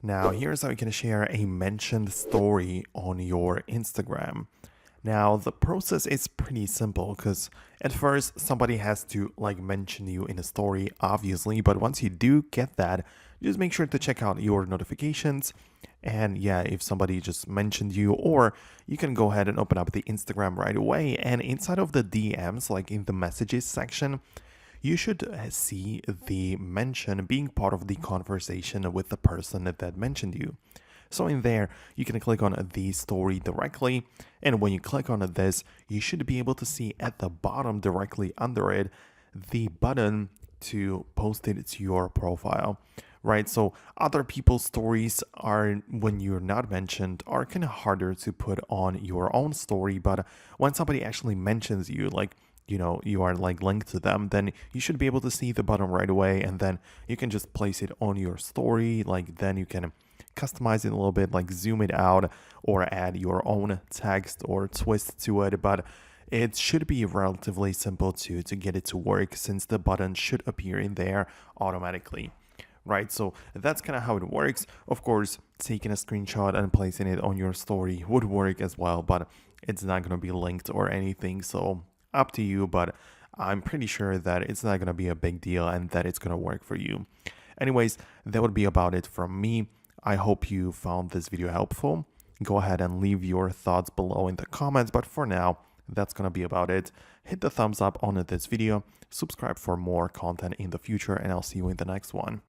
Now, here's how you can share a mentioned story on your Instagram. Now, the process is pretty simple because at first somebody has to mention you in a story, obviously, but once you do get that, just make sure to check out your notifications. And yeah, if somebody just mentioned you, or you can go ahead and open up the Instagram right away. And inside of the DMs, like in the messages section, you should see the mention being part of the conversation with the person that mentioned you. So in there, you can click on the story directly. And when you click on this, you should be able to see at the bottom directly under it the button to post it to your profile. Right, so other people's stories are, when you're not mentioned, are kind of harder to put on your own story. But when somebody actually mentions you, you are linked to them, then you should be able to see the button right away, and then you can just place it on your story. Then you can customize it a little bit, like zoom it out or add your own text or twist to it. But it should be relatively simple to get it to work, since the button should appear in there automatically. Right, so that's kind of how it works. Of course, taking a screenshot and placing it on your story would work as well, but it's not going to be linked or anything, so up to you. But I'm pretty sure that it's not going to be a big deal and that it's going to work for you. Anyways, that would be about it from me. I hope you found this video helpful. Go ahead and leave your thoughts below in the comments, but for now, that's gonna be about it. Hit the thumbs up on this video, subscribe for more content in the future, and I'll see you in the next one.